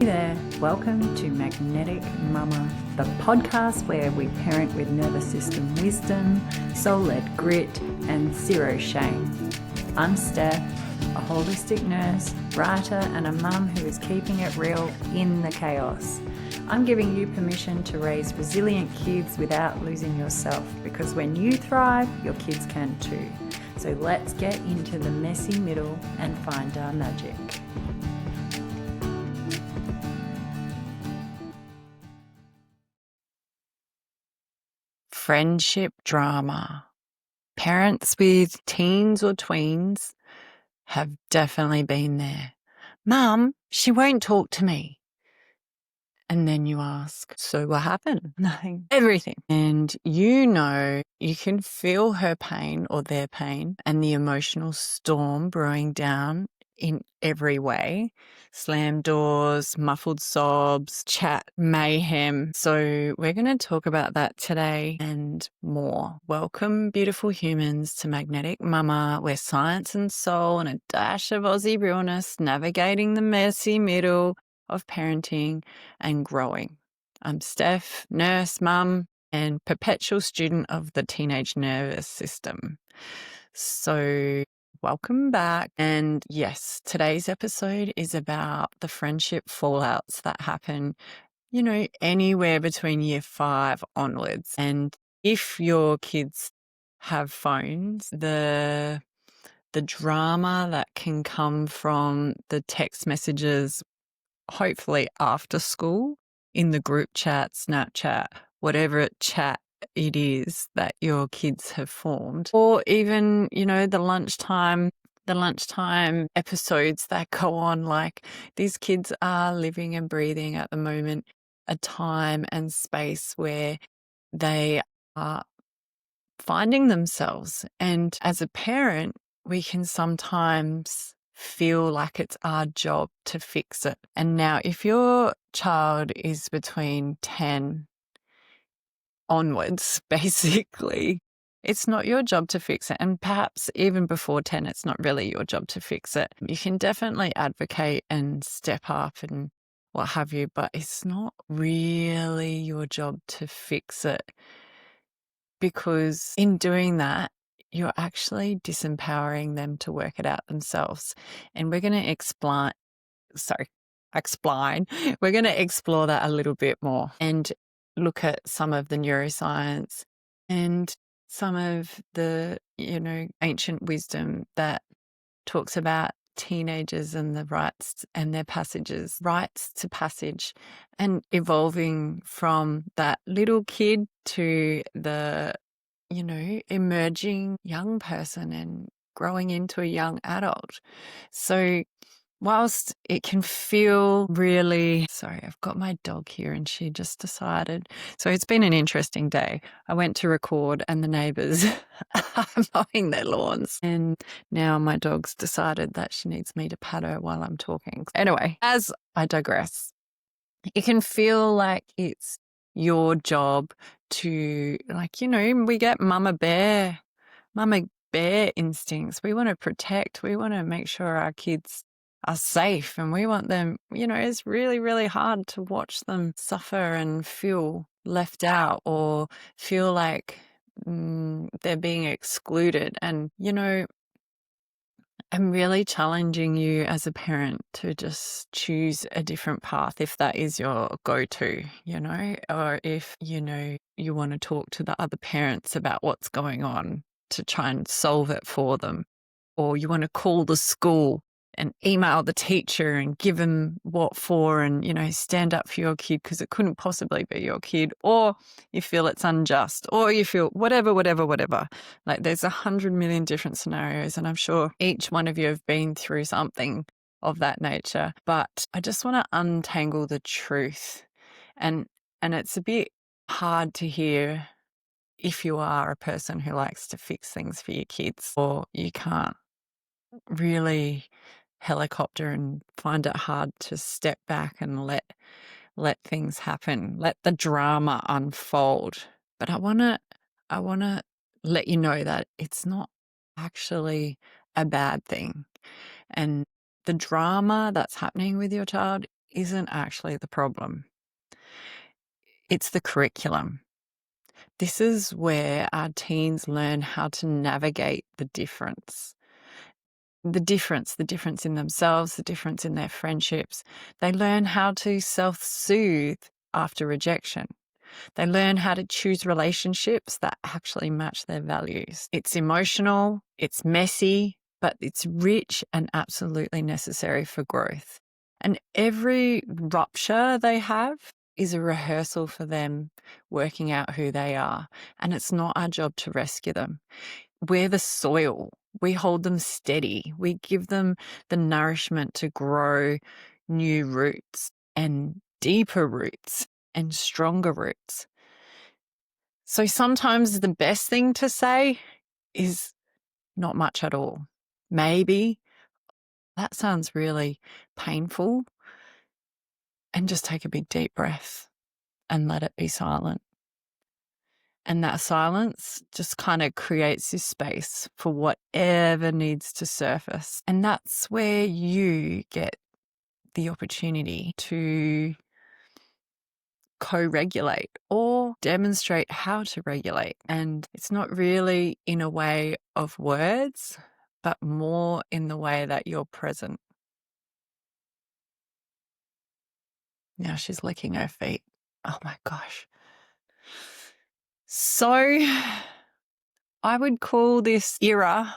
there, welcome to Magnetic Mama, the podcast where we parent with nervous system wisdom, soul-led grit, and zero shame. I'm Steph, a holistic nurse, writer, and a mum who is keeping it real in the chaos. I'm giving you permission to raise resilient kids without losing yourself, because when you thrive, your kids can too. So let's get into the messy middle and find our magic. Friendship drama. Parents with teens or tweens have definitely been there. Mum, she won't talk to me. And then you ask, so what happened? Nothing. Everything. And you can feel her pain or their pain and the emotional storm brewing down in every way. Slammed doors, muffled sobs, chat, mayhem. So we're going to talk about that today and more. Welcome, beautiful humans, to Magnetic Mama, where science and soul and a dash of Aussie realness navigating the messy middle of parenting and growing. I'm Steph, nurse, mum, and perpetual student of the teenage nervous system. So welcome back. And yes, today's episode is about the friendship fallouts that happen, anywhere between year 5 onwards. And if your kids have phones, the drama that can come from the text messages, hopefully after school, in the group chat, Snapchat, whatever chat it is that your kids have formed, or even, the lunchtime episodes that go on. Like, these kids are living and breathing at the moment a time and space where they are finding themselves. And as a parent, we can sometimes feel like it's our job to fix it. And now, if your child is between 10 onwards, basically, it's not your job to fix it. And perhaps even before 10, it's not really your job to fix it. You can definitely advocate and step up and what have you, but it's not really your job to fix it, because in doing that, you're actually disempowering them to work it out themselves. And we're going to explain. We're going to explore that a little bit more and look at some of the neuroscience and some of the, ancient wisdom that talks about teenagers and the rites to passage, and evolving from that little kid to the, emerging young person and growing into a young adult. So whilst it can feel really... Sorry, I've got my dog here and she just decided. So it's been an interesting day. I went to record and the neighbours are mowing their lawns. And now my dog's decided that she needs me to pat her while I'm talking. Anyway, as I digress, it can feel like it's your job to, we get mama bear instincts. We want to protect. We want to make sure our kids are safe, and we want them, it's really, really hard to watch them suffer and feel left out or feel like they're being excluded. And, I'm really challenging you as a parent to just choose a different path if that is your go-to, or if, you want to talk to the other parents about what's going on to try and solve it for them, or you want to call the school and email the teacher and give them what for and, stand up for your kid because it couldn't possibly be your kid, or you feel it's unjust, or you feel whatever. Like, there's 100 million different scenarios, and I'm sure each one of you have been through something of that nature. But I just want to untangle the truth. And it's a bit hard to hear if you are a person who likes to fix things for your kids, or you can't really helicopter and find it hard to step back and let things happen, let the drama unfold. But I want to let you know that it's not actually a bad thing. And the drama that's happening with your child isn't actually the problem. It's the curriculum. This is where our teens learn how to navigate the difference. The difference in themselves, the difference in their friendships. They learn how to self-soothe after rejection. They learn how to choose relationships that actually match their values. It's emotional, it's messy, but it's rich and absolutely necessary for growth. And every rupture they have is a rehearsal for them working out who they are. And it's not our job to rescue them. We're the soil. We hold them steady. We give them the nourishment to grow new roots and deeper roots and stronger roots. So sometimes the best thing to say is not much at all. Maybe that sounds really painful, and just take a big deep breath and let it be silent. And that silence just kind of creates this space for whatever needs to surface. And that's where you get the opportunity to co-regulate or demonstrate how to regulate. And it's not really in a way of words, but more in the way that you're present. Now she's licking her feet. Oh my gosh. So I would call this era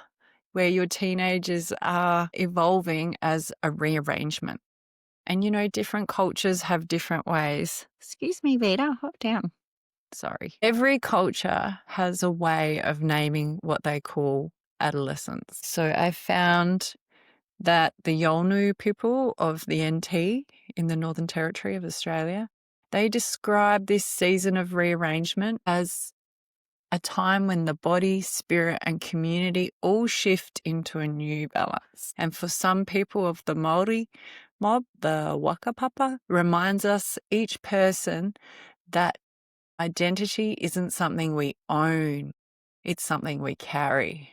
where your teenagers are evolving as a rearrangement. And, you know, different cultures have different ways. Excuse me, Vita, hop down. Sorry. Every culture has a way of naming what they call adolescence. So I found that the Yolngu people of the NT in the Northern Territory of Australia, they describe this season of rearrangement as a time when the body, spirit, and community all shift into a new balance. And for some people of the Māori mob, the Wakapapa reminds us, each person, that identity isn't something we own, it's something we carry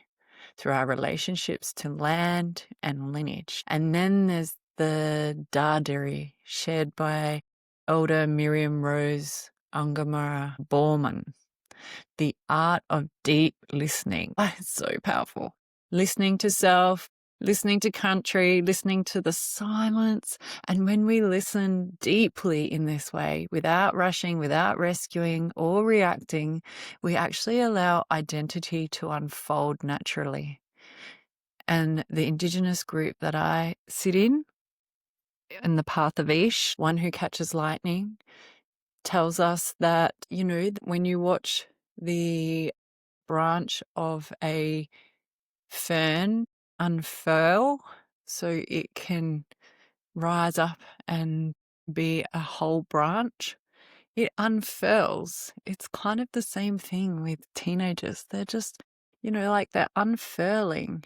through our relationships to land and lineage. And then there's the Dardiri, shared by Elder Miriam Rose Ungamara Borman. The art of deep listening. Oh, it's so powerful. Listening to self, listening to country, listening to the silence. And when we listen deeply in this way, without rushing, without rescuing or reacting, we actually allow identity to unfold naturally. And the Indigenous group that I sit in the Path of Ish, One Who Catches Lightning, tells us that, you know, when you watch the branch of a fern unfurl so it can rise up and be a whole branch, it unfurls. It's kind of the same thing with teenagers. They're just, you know, like they're unfurling.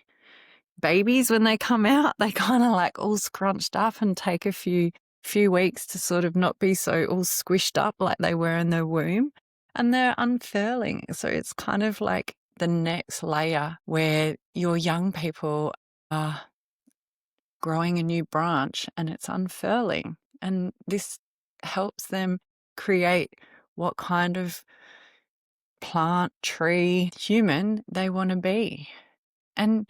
Babies, when they come out, they kind of like all scrunched up and take a few weeks to sort of not be so all squished up like they were in their womb. And they're unfurling. So it's kind of like the next layer where your young people are growing a new branch and it's unfurling. And this helps them create what kind of plant, tree, human they want to be. And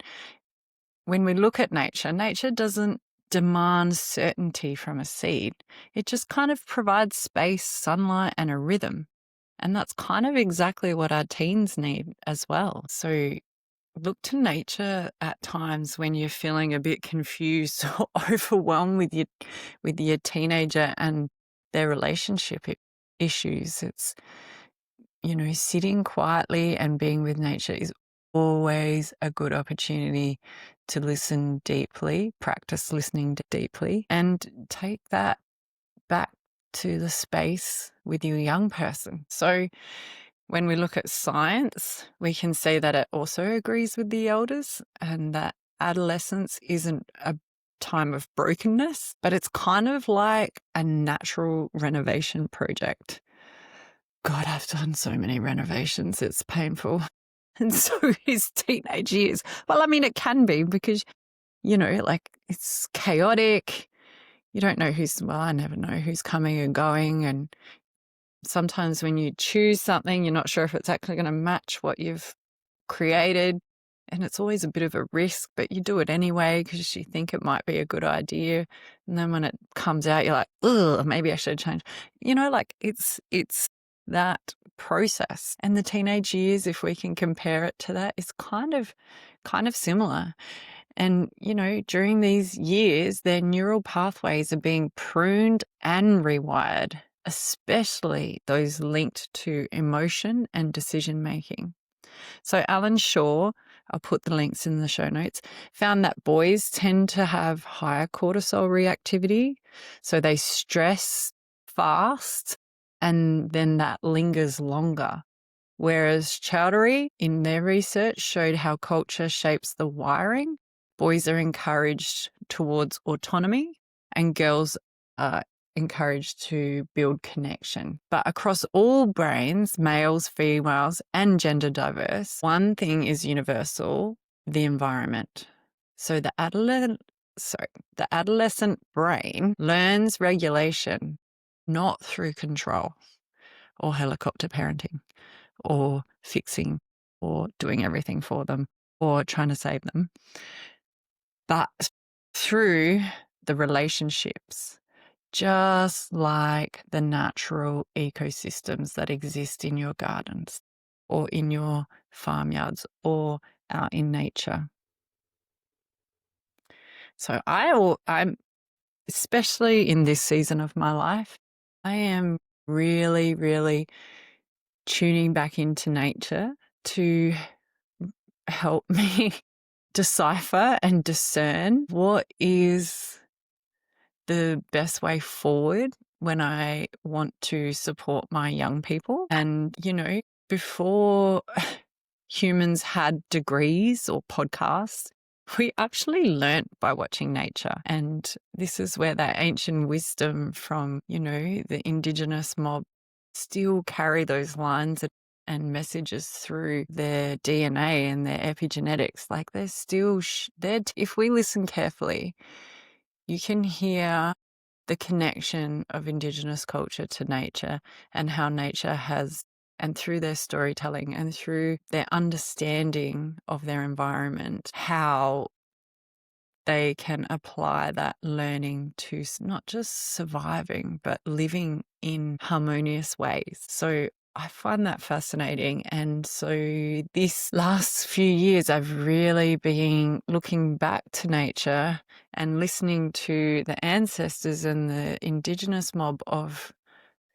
when we look at nature, nature doesn't demand certainty from a seed. It just kind of provides space, sunlight, and a rhythm. And that's kind of exactly what our teens need as well. So look to nature at times when you're feeling a bit confused or overwhelmed with your teenager and their relationship issues. It's, you know, sitting quietly and being with nature is always a good opportunity to listen deeply, practice listening deeply, and take that back to the space with your young person. So when we look at science, we can see that it also agrees with the elders and that adolescence isn't a time of brokenness, but it's kind of like a natural renovation project. God, I've done so many renovations. It's painful. And so is teenage years. Well, I mean, it can be because, you know, like it's chaotic. you don't know I never know who's coming and going. And sometimes when you choose something, you're not sure if it's actually going to match what you've created. And it's always a bit of a risk, but you do it anyway because you think it might be a good idea. And then when it comes out, you're like, ugh, maybe I should change. Like it's that process. And the teenage years, if we can compare it to that, is kind of similar. And, during these years, their neural pathways are being pruned and rewired, especially those linked to emotion and decision making. So Alan Shaw, I'll put the links in the show notes, found that boys tend to have higher cortisol reactivity. So they stress fast and then that lingers longer. Whereas Chowdhury, in their research, showed how culture shapes the wiring. Boys are encouraged towards autonomy and girls are encouraged to build connection. But across all brains, males, females, and gender diverse, one thing is universal: the environment. So the adolescent brain learns regulation, not through control or helicopter parenting or fixing or doing everything for them or trying to save them, but through the relationships, just like the natural ecosystems that exist in your gardens or in your farmyards or out in nature. So I'm, especially in this season of my life, I am really, really tuning back into nature to help me decipher and discern what is the best way forward when I want to support my young people. And, before humans had degrees or podcasts, we actually learnt by watching nature. And this is where that ancient wisdom from, the indigenous mob still carry those lines and messages through their DNA and their epigenetics. Like they're still, if we listen carefully, you can hear the connection of Indigenous culture to nature and how nature has, and through their storytelling and through their understanding of their environment, how they can apply that learning to not just surviving, but living in harmonious ways. So I find that fascinating. And so this last few years, I've really been looking back to nature and listening to the ancestors and the Indigenous mob of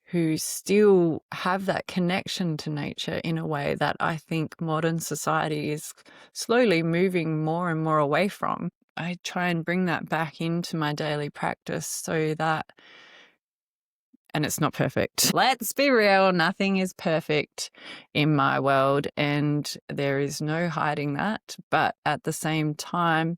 who still have that connection to nature in a way that I think modern society is slowly moving more and more away from. I try and bring that back into my daily practice so that, and it's not perfect. Let's be real, nothing is perfect in my world, and there is no hiding that. But at the same time,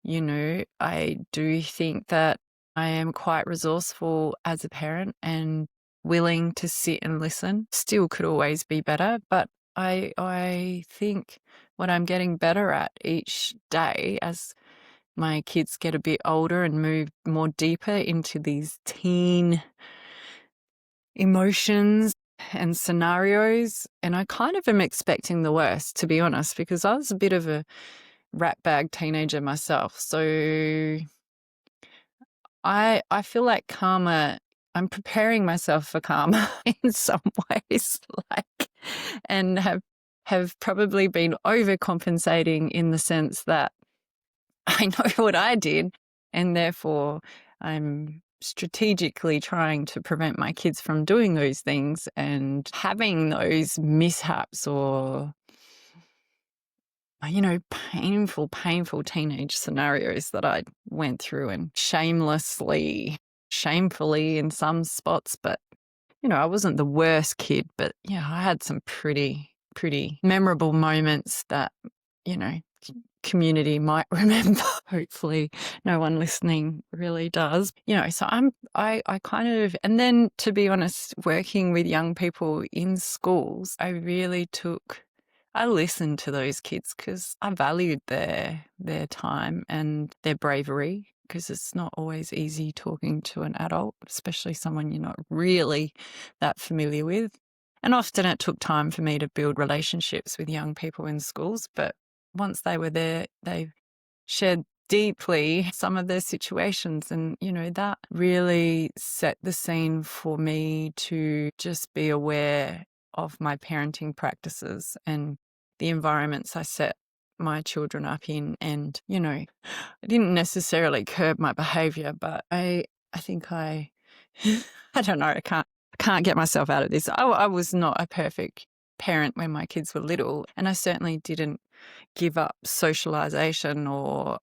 I do think that I am quite resourceful as a parent and willing to sit and listen. Still could always be better, but I think what I'm getting better at each day as my kids get a bit older and move more deeper into these teen emotions and scenarios. And I kind of am expecting the worst, to be honest, because I was a bit of a ratbag teenager myself. So I feel like karma, I'm preparing myself for karma in some ways, and have probably been overcompensating in the sense that I know what I did, and therefore I'm strategically trying to prevent my kids from doing those things and having those mishaps or, painful teenage scenarios that I went through, and shamefully in some spots. But, I wasn't the worst kid, but yeah, I had some pretty memorable moments that, community might remember. Hopefully no one listening really does. So I kind of, and then to be honest, working with young people in schools, I listened to those kids because I valued their time and their bravery. because it's not always easy talking to an adult, especially someone you're not really that familiar with. And often it took time for me to build relationships with young people in schools, but once they were there, they shared deeply some of their situations. And, that really set the scene for me to just be aware of my parenting practices and the environments I set my children up in. And, I didn't necessarily curb my behavior, but I think I don't know, I can't get myself out of this. I was not a perfect parent when my kids were little, and I certainly didn't give up socialization or,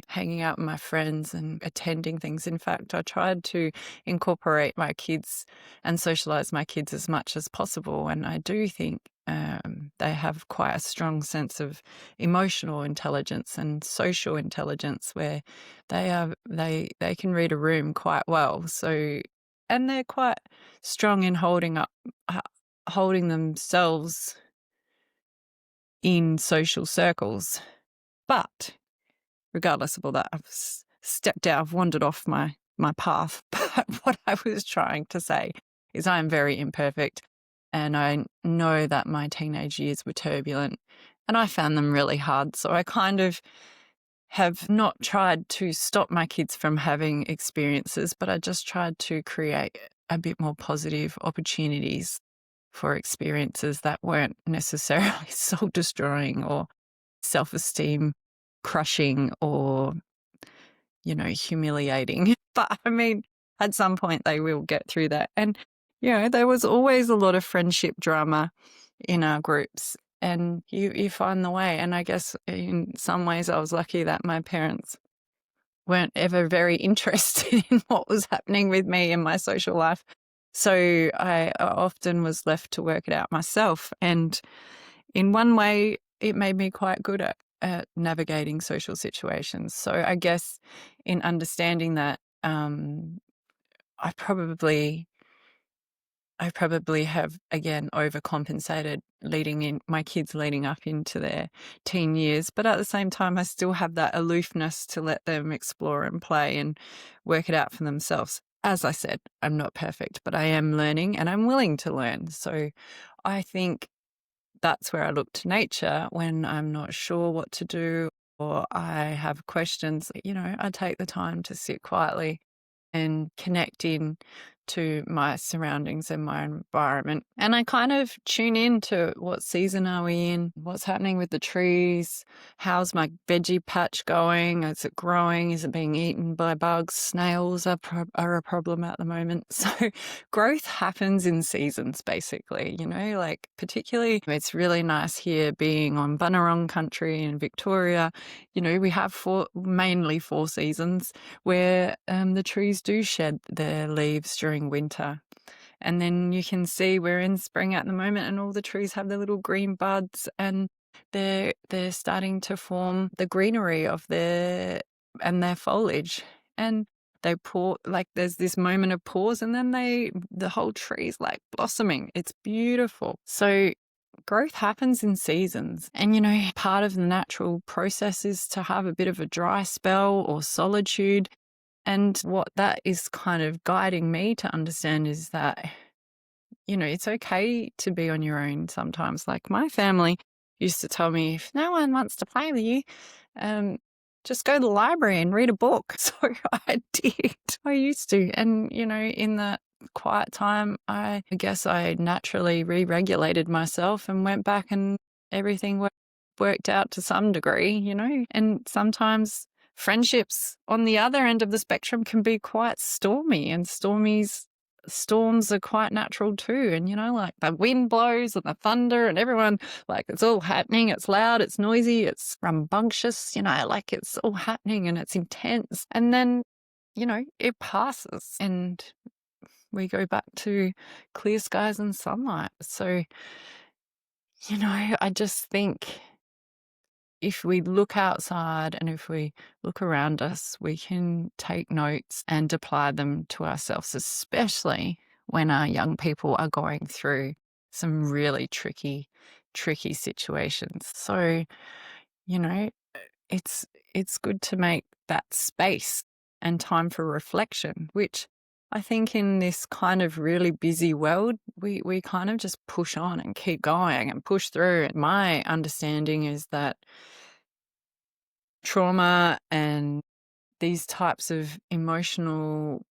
hanging out with my friends and attending things. In fact, I tried to incorporate my kids and socialize my kids as much as possible. And I do think they have quite a strong sense of emotional intelligence and social intelligence where they can read a room quite well. So, and they're quite strong in holding themselves in social circles. But regardless of all that, I've wandered off my path. But what I was trying to say is I am very imperfect, and I know that my teenage years were turbulent, and I found them really hard. So I kind of have not tried to stop my kids from having experiences, but I just tried to create a bit more positive opportunities for experiences that weren't necessarily soul destroying or self-esteem crushing or, humiliating. But I mean, at some point they will get through that. And, there was always a lot of friendship drama in our groups, and you find the way. And I guess in some ways I was lucky that my parents weren't ever very interested in what was happening with me in my social life. So I often was left to work it out myself. And in one way, it made me quite good at navigating social situations. So I guess in understanding that, I probably have, again, overcompensated my kids leading up into their teen years. But at the same time, I still have that aloofness to let them explore and play and work it out for themselves. As I said, I'm not perfect, but I am learning and I'm willing to learn. So I think that's where I look to nature when I'm not sure what to do or I have questions. I take the time to sit quietly and connect in to my surroundings and my environment. And I kind of tune in to what season are we in, what's happening with the trees, how's my veggie patch going, is it growing, is it being eaten by bugs, snails are a problem at the moment. So growth happens in seasons, basically, like particularly it's really nice here being on Bunurong country in Victoria. We have mainly 4 seasons where the trees do shed their leaves during winter. And then you can see we're in spring at the moment and all the trees have their little green buds and they're starting to form the greenery of their foliage. And they there's this moment of pause and then the whole tree's like blossoming. It's beautiful. So growth happens in seasons. And, part of the natural process is to have a bit of a dry spell or solitude. And what that is kind of guiding me to understand is that, it's okay to be on your own sometimes. Like my family used to tell me, if no one wants to play with you, just go to the library and read a book. So I did. I used to. And, in that quiet time, I guess I naturally re-regulated myself and went back and everything worked out to some degree, and sometimes friendships on the other end of the spectrum can be quite stormy, and storms are quite natural too. And, like the wind blows and the thunder and everyone, like it's all happening. It's loud, it's noisy, it's rambunctious, like it's all happening and it's intense. And then, it passes and we go back to clear skies and sunlight. So, I just think if we look outside and if we look around us, we can take notes and apply them to ourselves, especially when our young people are going through some really tricky situations. So, it's good to make that space and time for reflection, which I think in this kind of really busy world, we kind of just push on and keep going and push through. And my understanding is that trauma and these types of emotional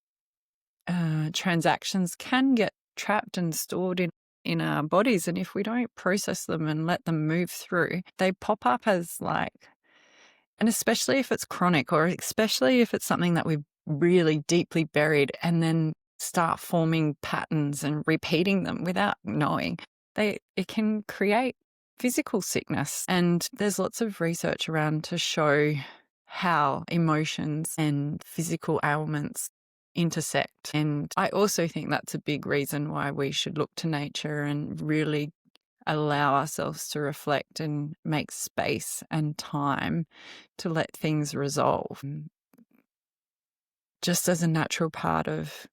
transactions can get trapped and stored in our bodies. And if we don't process them and let them move through, they pop up as and especially if it's chronic, or especially if it's something that we've really deeply buried, and then start forming patterns and repeating them without knowing, it can create physical sickness. And there's lots of research around to show how emotions and physical ailments intersect. And I also think that's a big reason why we should look to nature and really allow ourselves to reflect and make space and time to let things resolve, just as a natural part of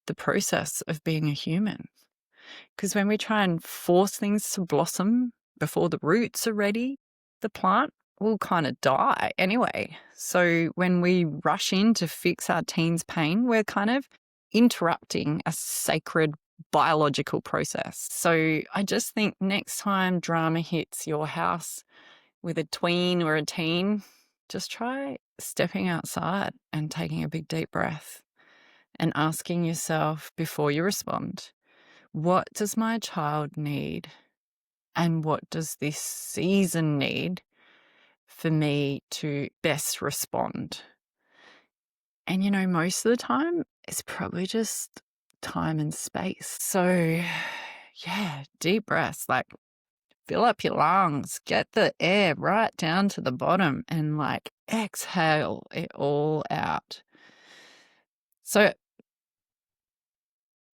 the process of being a human. Because when we try and force things to blossom before the roots are ready, the plant will kind of die anyway. So when we rush in to fix our teen's pain, we're kind of interrupting a sacred biological process. So I just think next time drama hits your house with a tween or a teen, just try stepping outside and taking a big deep breath and asking yourself before you respond, what does my child need? And what does this season need for me to best respond? And, most of the time, it's probably just time and space. So, yeah, deep breaths, fill up your lungs, get the air right down to the bottom, and exhale it all out. So,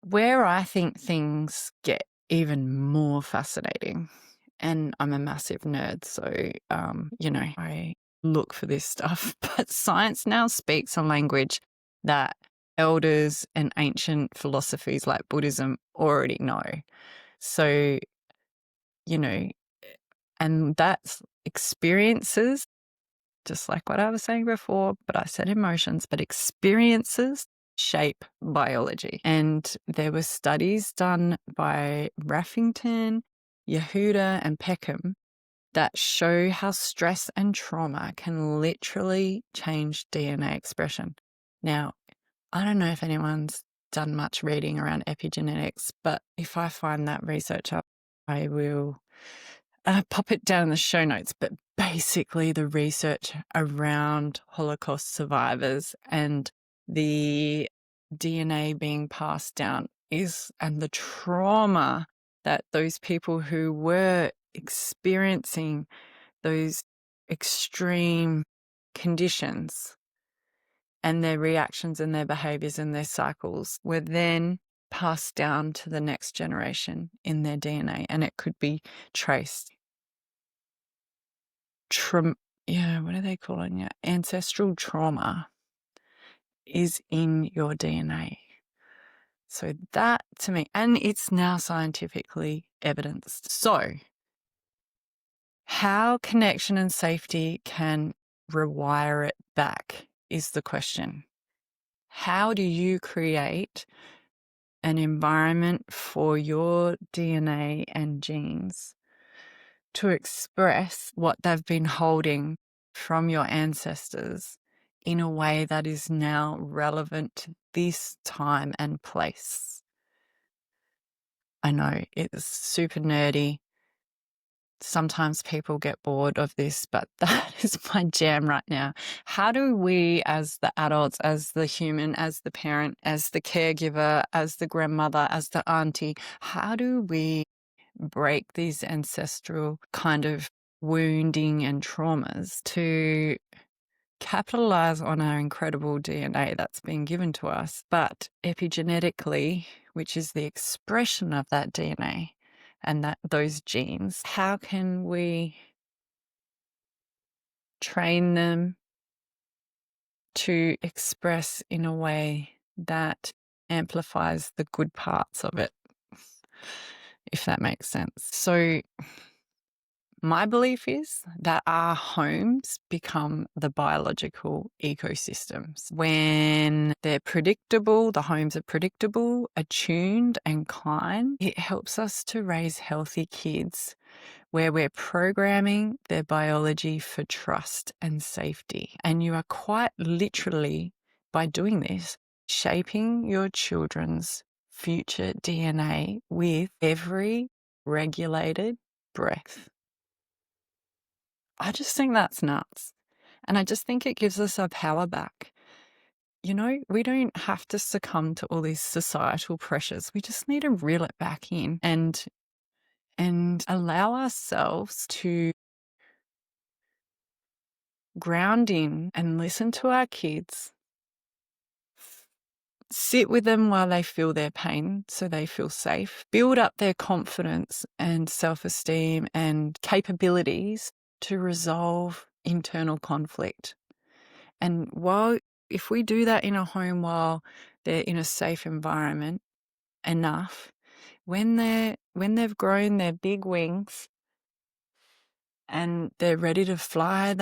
where I think things get even more fascinating, and I'm a massive nerd, so, I look for this stuff, but science now speaks a language that elders and ancient philosophies like Buddhism already know. So, and that's experiences, just like what I was saying before, but I said emotions, but experiences shape biology. And there were studies done by Raffington, Yehuda, and Peckham that show how stress and trauma can literally change DNA expression. Now, I don't know if anyone's done much reading around epigenetics, but if I find that research up, I will pop it down in the show notes. But basically, the research around Holocaust survivors and the DNA being passed down and the trauma that those people who were experiencing those extreme conditions and their reactions and their behaviors and their cycles were then passed down to the next generation in their DNA, and it could be traced. What are they calling it? Ancestral trauma is in your DNA. So that, to me, and it's now scientifically evidenced. So how connection and safety can rewire it back is the question. How do you create an environment for your DNA and genes to express what they've been holding from your ancestors in a way that is now relevant to this time and place? I know it's super nerdy. Sometimes people get bored of this, but that is my jam right now. How do we, as the adults, as the human, as the parent, as the caregiver, as the grandmother, as the auntie, how do we break these ancestral kind of wounding and traumas to capitalize on our incredible DNA that's been given to us, but epigenetically, which is the expression of that DNA and those genes, how can we train them to express in a way that amplifies the good parts of it, if that makes sense? So My belief is that our homes become the biological ecosystems. When they're predictable, the homes are predictable, attuned, and kind, it helps us to raise healthy kids where we're programming their biology for trust and safety. And you are quite literally, by doing this, shaping your children's future DNA with every regulated breath. I just think that's nuts. And I just think it gives us our power back. You know, we don't have to succumb to all these societal pressures. We just need to reel it back in and allow ourselves to ground in and listen to our kids. Sit with them while they feel their pain so they feel safe. Build up their confidence and self-esteem and capabilities to resolve internal conflict. And if we do that in a home while they're in a safe environment enough, when they've grown their big wings and they're ready to fly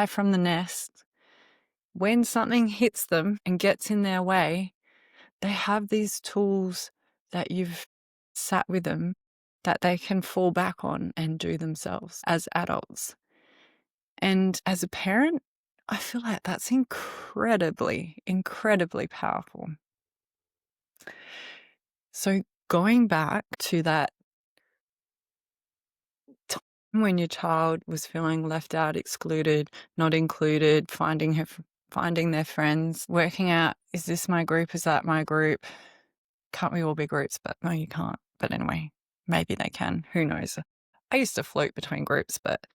from the nest, when something hits them and gets in their way, they have these tools that you've sat with them that they can fall back on and do themselves as adults. And as a parent, I feel like that's incredibly, incredibly powerful. So going back to that time when your child was feeling left out, excluded, not included, finding their friends, working out, is this my group? Is that my group? Can't we all be groups? But no, you can't. But anyway, maybe they can. Who knows? I used to float between groups, but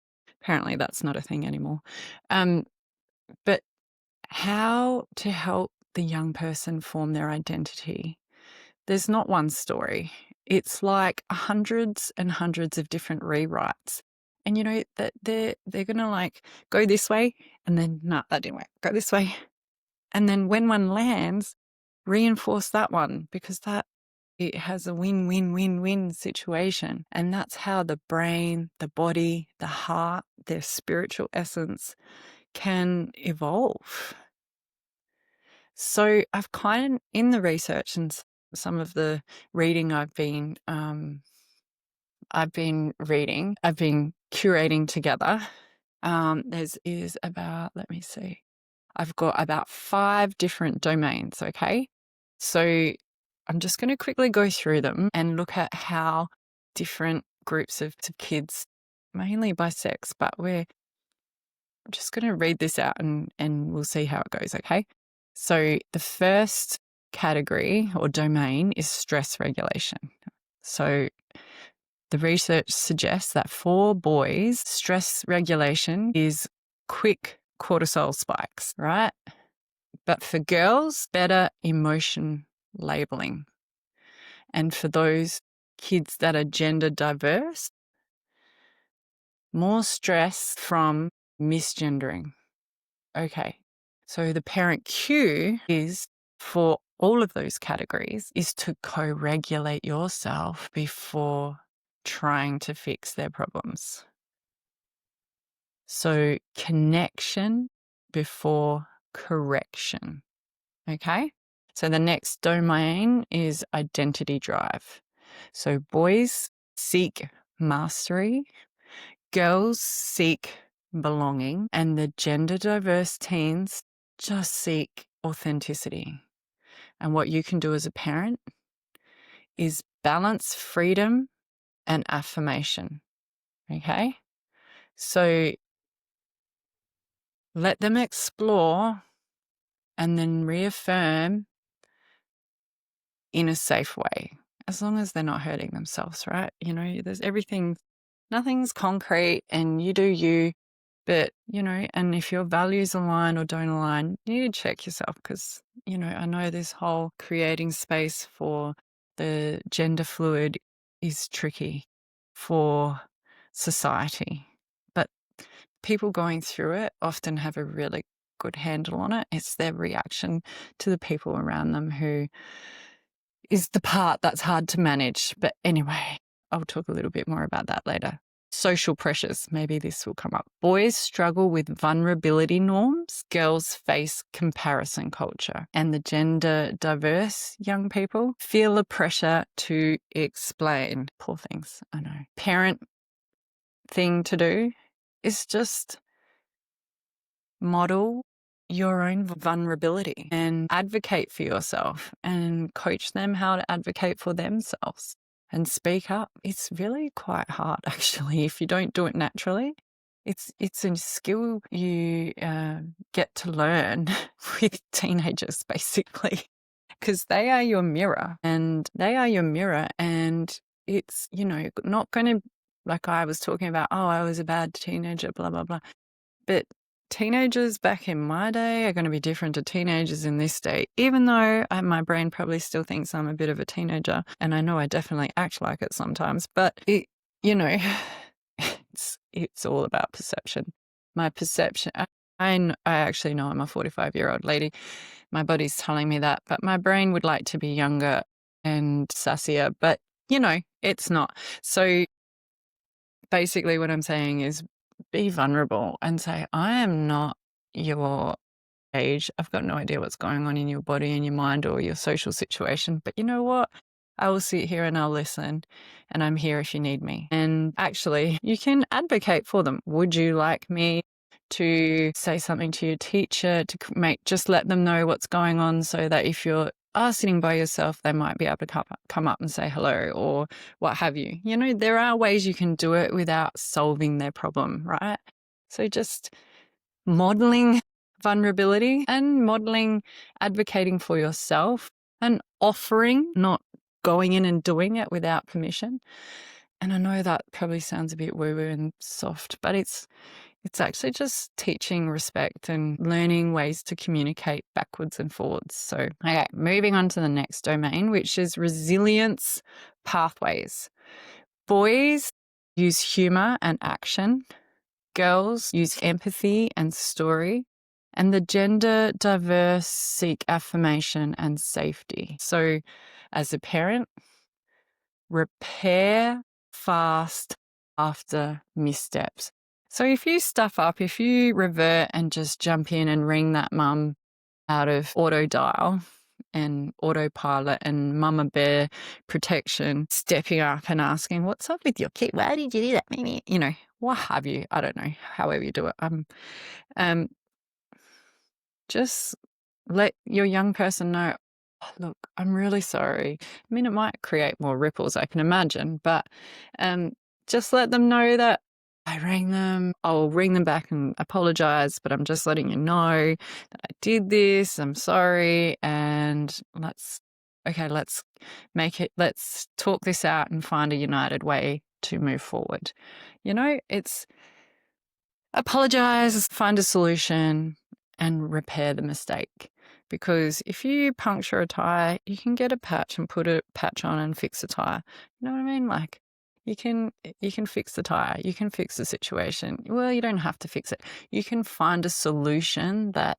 apparently that's not a thing anymore. But how to help the young person form their identity? There's not one story. It's like hundreds and hundreds of different rewrites. And you know that they're going to like go this way and then no, that didn't work. Go this way. And then when one lands, reinforce that one because it has a win-win-win-win situation. And that's how the brain, the body, the heart, their spiritual essence can evolve. So I've in the research and some of the reading I've been curating together. Is about, let me see, I've got about 5 different domains, okay? So I'm just going to quickly go through them and look at how different groups of kids, mainly by sex, but I'm just going to read this out and we'll see how it goes, okay? So the first category or domain is stress regulation. So the research suggests that for boys, stress regulation is quick cortisol spikes, right? But for girls, better emotion labeling. And for those kids that are gender diverse, more stress from misgendering. Okay. So the parent cue is for all of those categories is to co-regulate yourself before trying to fix their problems. So connection before correction. Okay. So the next domain is identity drive. So boys seek mastery, girls seek belonging, and the gender diverse teens just seek authenticity. And what you can do as a parent is balance freedom and affirmation. Okay? So let them explore and then reaffirm in a safe way, as long as they're not hurting themselves, right? You know, nothing's concrete and you do you, but, you know, and if your values align or don't align, you need to check yourself because, you know, I know this whole creating space for the gender fluid is tricky for society, but people going through it often have a really good handle on it. It's their reaction to the people around them who is the part that's hard to manage. But anyway, I'll talk a little bit more about that later. social pressures. Maybe this will come up. Boys struggle with vulnerability norms. Girls face comparison culture. And the gender diverse young people feel the pressure to explain. Poor things, I know. Parent thing to do is just model your own vulnerability and advocate for yourself and coach them how to advocate for themselves and speak up. It's really quite hard, actually, if you don't do it naturally. It's a skill you get to learn with teenagers, basically, because they are your mirror, and it's, not going to, like I was talking about, oh, I was a bad teenager, blah, blah, blah. But teenagers back in my day are going to be different to teenagers in this day, even though my brain probably still thinks I'm a bit of a teenager, and I know I definitely act like it sometimes, but it's all about perception. My perception, I actually know I'm a 45-year-old lady. My body's telling me that, but my brain would like to be younger and sassier, but it's not. So basically what I'm saying is be vulnerable and say, I am not your age. I've got no idea what's going on in your body and your mind or your social situation. But you know what? I will sit here and I'll listen, and I'm here if you need me. And actually, you can advocate for them. Would you like me to say something to your teacher to just let them know what's going on, so that if you are sitting by yourself, they might be able to come up and say hello or what have you. There are ways you can do it without solving their problem, right? So just modeling vulnerability and modeling advocating for yourself and offering, not going in and doing it without permission. And I know that probably sounds a bit woo-woo and soft, but it's actually just teaching respect and learning ways to communicate backwards and forwards. So, okay, moving on to the next domain, which is resilience pathways. Boys use humor and action. Girls use empathy and story. And the gender diverse seek affirmation and safety. So, as a parent, repair fast after missteps. So if you stuff up, if you revert and just jump in and ring that mum out of auto dial and autopilot and mama bear protection, stepping up and asking, what's up with your kid? Why did you do that? What have you? I don't know, however you do it. Just let your young person know, oh, look, I'm really sorry. I mean, it might create more ripples, I can imagine, but just let them know that I rang them. I'll ring them back and apologize, but I'm just letting you know that I did this. I'm sorry. And let's talk this out and find a united way to move forward. It's apologize, find a solution, and repair the mistake. Because if you puncture a tire, you can get a patch and put a patch on and fix a tire. You know what I mean? Like, you can fix the tire, you can fix the situation. Well, you don't have to fix it. You can find a solution that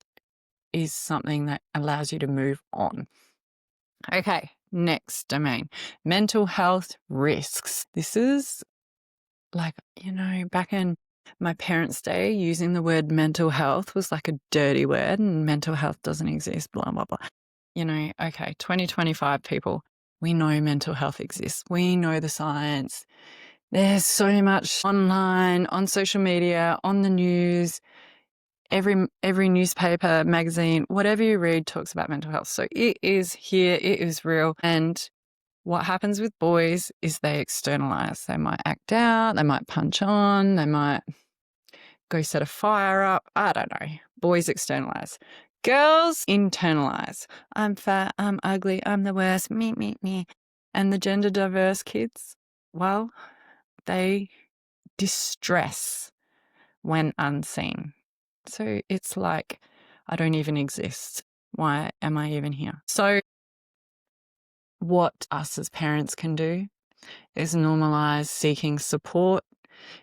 is something that allows you to move on. Okay, next domain, mental health risks. This is like, back in my parents' day, using the word mental health was like a dirty word, and mental health doesn't exist, blah, blah, blah. Okay, 2025 people, we know mental health exists. We know the science. There's so much online, on social media, on the news, every newspaper, magazine, whatever you read talks about mental health. So it is here, it is real. And what happens with boys is they externalize. They might act out, they might punch on, they might go set a fire up. I don't know. Boys externalize. Girls internalize. I'm fat, I'm ugly, I'm the worst, me. And the gender diverse kids, well, they distress when unseen. So it's like, I don't even exist. Why am I even here? So what us as parents can do is normalize seeking support,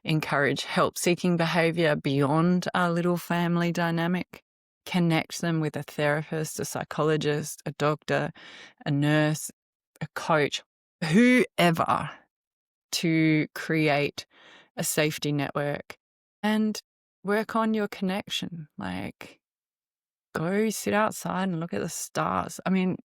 encourage help-seeking behaviour beyond our little family dynamic, connect them with a therapist, a psychologist, a doctor, a nurse, a coach, whoever, to create a safety network, and work on your connection. Like, go sit outside and look at the stars. I mean,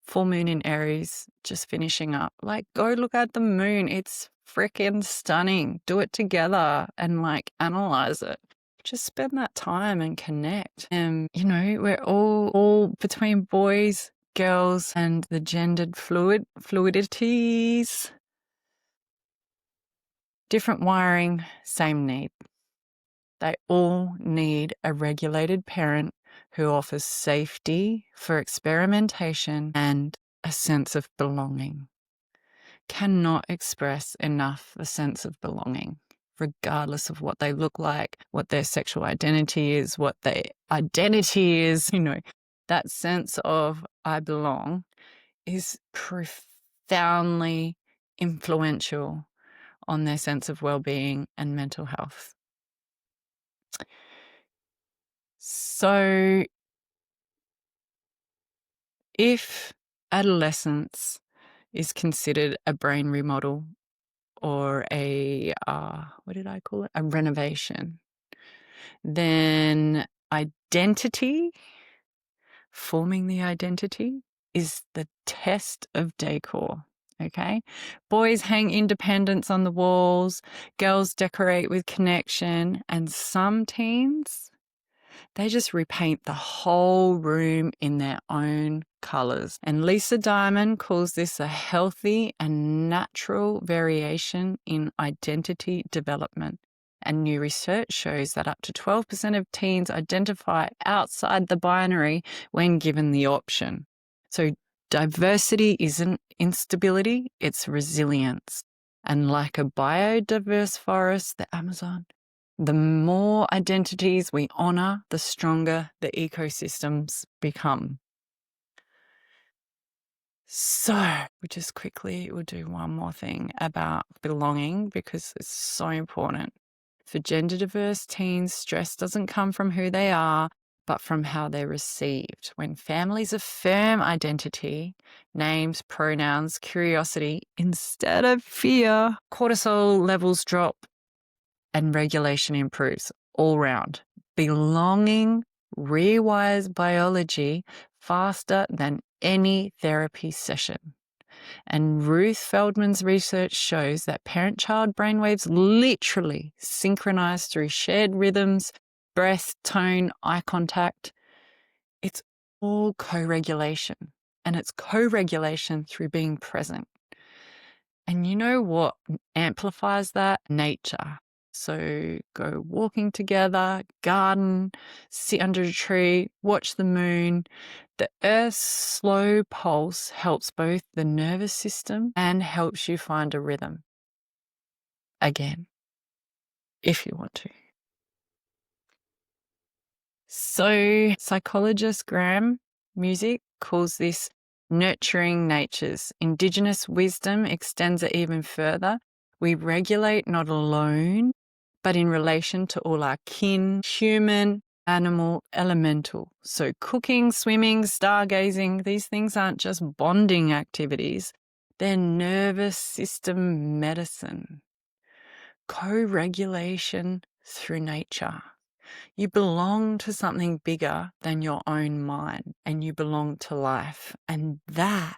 full moon in Aries just finishing up. Like, go look at the moon. It's freaking stunning. Do it together and like analyze it. Just spend that time and connect. And, you know, we're all between boys, girls, and the gendered fluidities. Different wiring, same need. They all need a regulated parent who offers safety for experimentation and a sense of belonging. Cannot express enough a sense of belonging, regardless of what they look like, what their sexual identity is, what their identity is. You know, that sense of I belong is profoundly influential on their sense of well-being and mental health. So if adolescence is considered a brain remodel or a, what did I call it? A renovation, then identity, forming the identity, is the test of decor. Okay. Boys hang independence on the walls, girls decorate with connection, and some teens, they just repaint the whole room in their own colours. And Lisa Diamond calls this a healthy and natural variation in identity development. And new research shows that up to 12% of teens identify outside the binary when given the option. So diversity isn't instability, it's resilience. And like a biodiverse forest, the Amazon, the more identities we honour, the stronger the ecosystems become. So we'll do one more thing about belonging because it's so important. For gender diverse teens, stress doesn't come from who they are, but from how they're received. When families affirm identity, names, pronouns, curiosity, instead of fear, cortisol levels drop and regulation improves all round. Belonging rewires biology faster than any therapy session. And Ruth Feldman's research shows that parent-child brainwaves literally synchronize through shared rhythms, breath, tone, eye contact. It's all co-regulation, and it's co-regulation through being present. And you know what amplifies that? Nature. So go walking together, garden, sit under a tree, watch the moon. The Earth's slow pulse helps both the nervous system and helps you find a rhythm. Again, if you want to. So psychologist Graham Music calls this nurturing natures. Indigenous wisdom extends it even further. We regulate not alone, but in relation to all our kin, human, animal, elemental. So cooking, swimming, stargazing, these things aren't just bonding activities. They're nervous system medicine. Co-regulation through nature. You belong to something bigger than your own mind, and you belong to life. And that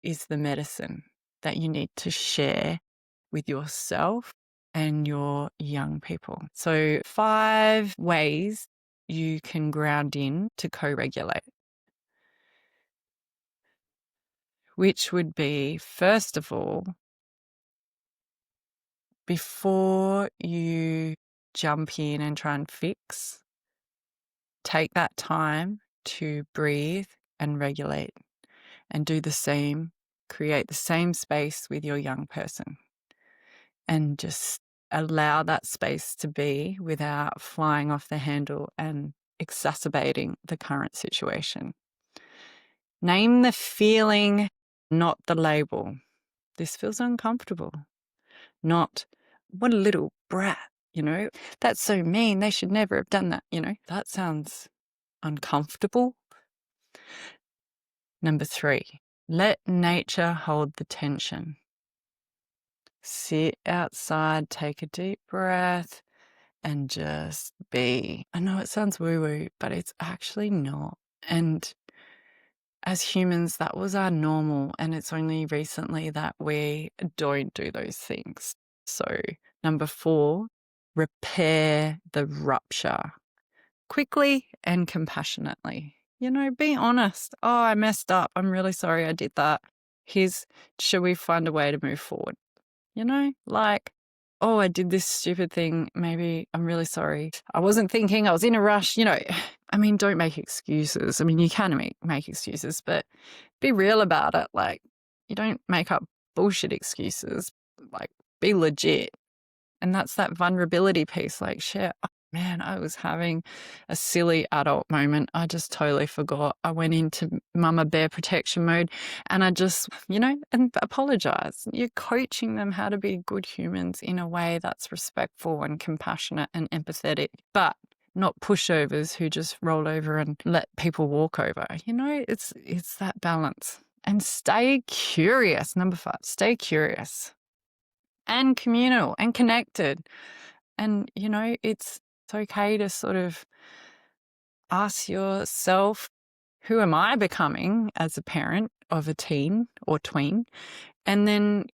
is the medicine that you need to share with yourself and your young people. So 5 ways you can ground in to co-regulate, which would be, first of all, before you jump in and try and fix, take that time to breathe and regulate and do the same, create the same space with your young person and just allow that space to be without flying off the handle and exacerbating the current situation. Name the feeling, not the label. This feels uncomfortable. Not, what a little brat, you know, that's so mean, they should never have done that, you know, that sounds uncomfortable. Number 3, let nature hold the tension. sit outside, take a deep breath, and just be. I know it sounds woo-woo, but it's actually not. And as humans, that was our normal, and it's only recently that we don't do those things. So, number 4, repair the rupture quickly and compassionately. Be honest. Oh, I messed up. I'm really sorry I did that. Should we find a way to move forward? Like, oh, I did this stupid thing. Maybe I'm really sorry. I wasn't thinking. I was in a rush. Don't make excuses. You can make excuses, but be real about it. Like, you don't make up bullshit excuses. Like, be legit. And that's that vulnerability piece. Like, shit, oh, man, I was having a silly adult moment. I just totally forgot. I went into mama bear protection mode and I just, and apologize. You're coaching them how to be good humans in a way that's respectful and compassionate and empathetic, but not pushovers who just roll over and let people walk over. It's that balance. And stay curious. Number 5, stay curious and communal and connected. And, it's okay to sort of ask yourself, who am I becoming as a parent of a teen or tween? And then,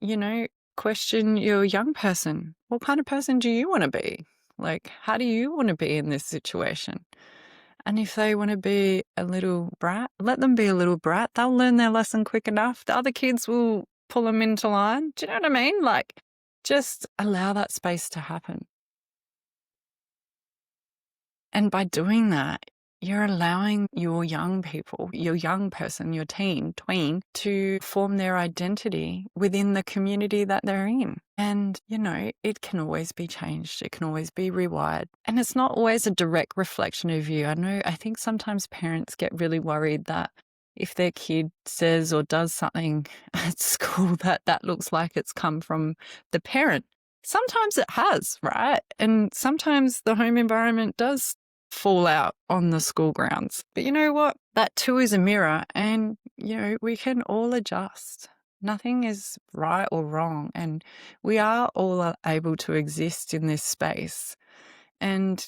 question your young person. What kind of person do you want to be? Like, how do you want to be in this situation? And if they want to be a little brat, let them be a little brat. They'll learn their lesson quick enough. The other kids will pull them into line. Do you know what I mean? Like, just allow that space to happen. And by doing that, you're allowing your young people, your young person, your teen, tween, to form their identity within the community that they're in. And, it can always be changed. It can always be rewired. And it's not always a direct reflection of you. I think sometimes parents get really worried that if their kid says or does something at school that looks like it's come from the parent. Sometimes it has, right? And sometimes the home environment does fall out on the school grounds. But you know what? That too is a mirror, and, we can all adjust. Nothing is right or wrong, and we are all able to exist in this space. And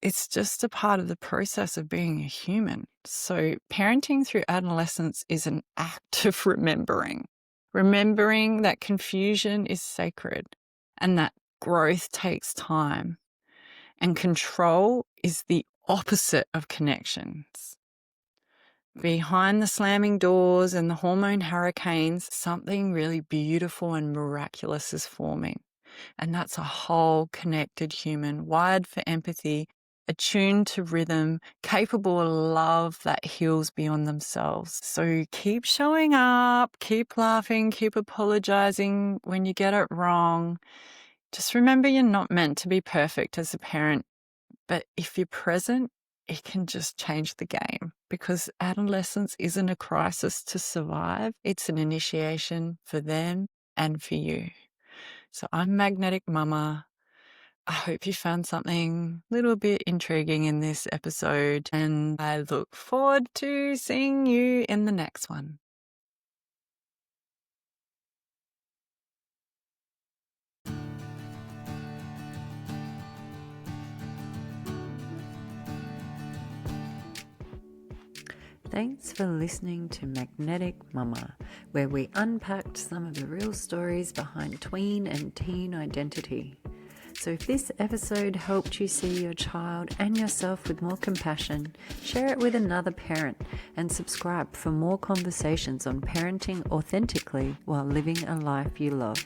it's just a part of the process of being a human. So parenting through adolescence is an act of remembering that confusion is sacred and that growth takes time. And control is the opposite of connections. Behind the slamming doors and the hormone hurricanes, something really beautiful and miraculous is forming. And that's a whole connected human, wired for empathy, attuned to rhythm, capable of love that heals beyond themselves. So keep showing up, keep laughing, keep apologizing when you get it wrong. Just remember, you're not meant to be perfect as a parent, but if you're present, it can just change the game, because adolescence isn't a crisis to survive. It's an initiation for them and for you. So I'm Magnetic Mama. I hope you found something a little bit intriguing in this episode, and I look forward to seeing you in the next one. Thanks for listening to Magnetic Mama, where we unpacked some of the real stories behind tween and teen identity. So if this episode helped you see your child and yourself with more compassion, share it with another parent and subscribe for more conversations on parenting authentically while living a life you love.